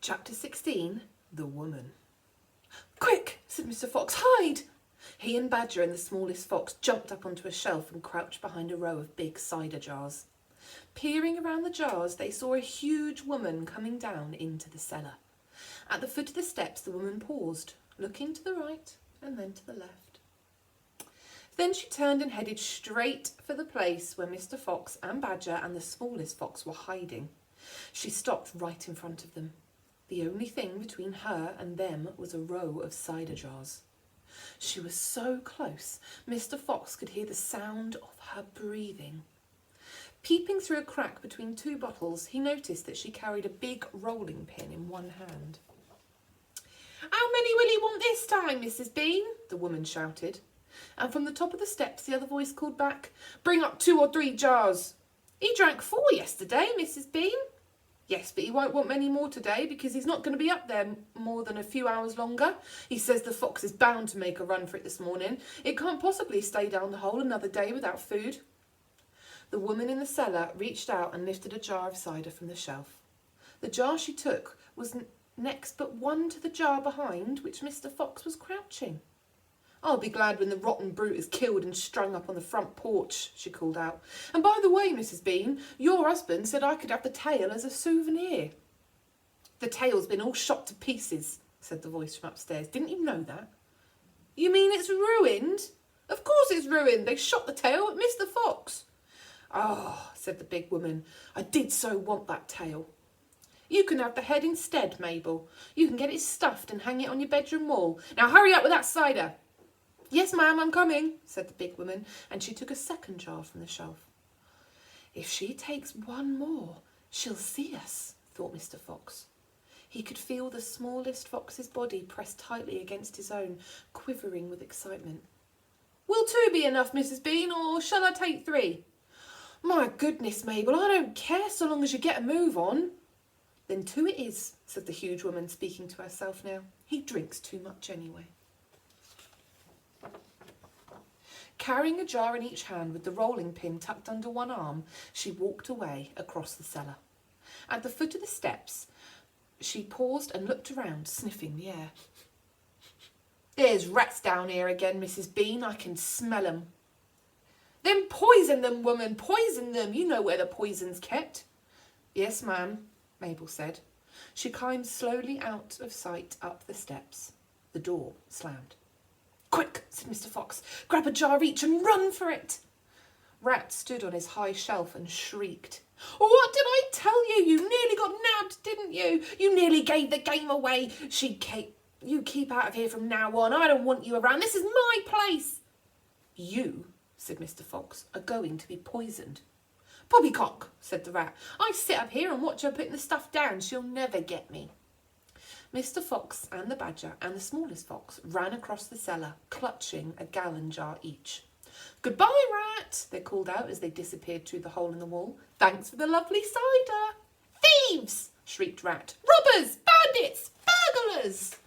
Chapter 16, The Woman. "Quick," said Mr. Fox, "hide!" He and Badger and the smallest fox jumped up onto a shelf and crouched behind a row of big cider jars. Peering around the jars, they saw a huge woman coming down into the cellar. At the foot of the steps, the woman paused, looking to the right and then to the left. Then she turned and headed straight for the place where Mr. Fox and Badger and the smallest fox were hiding. She stopped right in front of them. The only thing between her and them was a row of cider jars. She was so close, Mr. Fox could hear the sound of her breathing. Peeping through a crack between two bottles, he noticed that she carried a big rolling pin in one hand. "How many will you want this time, Mrs. Bean?" the woman shouted. And from the top of the steps, the other voice called back, "Bring up 2 or 3 jars." "He drank 4 yesterday, Mrs. Bean." "Yes, but he won't want many more today because he's not going to be up there more than a few hours longer. He says the fox is bound to make a run for it this morning. It can't possibly stay down the hole another day without food." The woman in the cellar reached out and lifted a jar of cider from the shelf. The jar she took was next but one to the jar behind which Mr. Fox was crouching. "I'll be glad when the rotten brute is killed and strung up on the front porch," she called out. "And by the way, Mrs. Bean, your husband said I could have the tail as a souvenir." "The tail's been all shot to pieces," said the voice from upstairs. "Didn't you know that?" "You mean it's ruined?" "Of course it's ruined. They shot the tail at Mr. Fox." "Ah," said the big woman, "I did so want that tail." "You can have the head instead, Mabel. You can get it stuffed and hang it on your bedroom wall. Now hurry up with that cider." "Yes, ma'am, I'm coming," said the big woman, and she took a second jar from the shelf. "If she takes one more, she'll see us," thought Mr. Fox. He could feel the smallest fox's body pressed tightly against his own, quivering with excitement. "Will 2 be enough, Mrs. Bean, or shall I take 3? "My goodness, Mabel, I don't care so long as you get a move on." "Then 2 it is," said the huge woman, speaking to herself now. "He drinks too much anyway." Carrying a jar in each hand with the rolling pin tucked under one arm, she walked away across the cellar. At the foot of the steps, she paused and looked around, sniffing the air. "There's rats down here again, Mrs. Bean. I can smell 'em." "Then poison them, woman, poison them. You know where the poison's kept." "Yes, ma'am," Mabel said. She climbed slowly out of sight up the steps. The door slammed. "Quick," said Mr. Fox, "grab a jar each and run for it." Rat stood on his high shelf and shrieked. "What did I tell you? You nearly got nabbed, didn't you? You nearly gave the game away. You keep out of here from now on. I don't want you around. This is my place." "You," said Mr. Fox, "are going to be poisoned." "Poppycock," said the rat. "I sit up here and watch her putting the stuff down. She'll never get me." Mr. Fox and the badger and the smallest fox ran across the cellar, clutching a gallon jar each. "Goodbye, Rat," they called out as they disappeared through the hole in the wall. "Thanks for the lovely cider." "Thieves!" shrieked Rat. "Robbers! Bandits! Burglars!"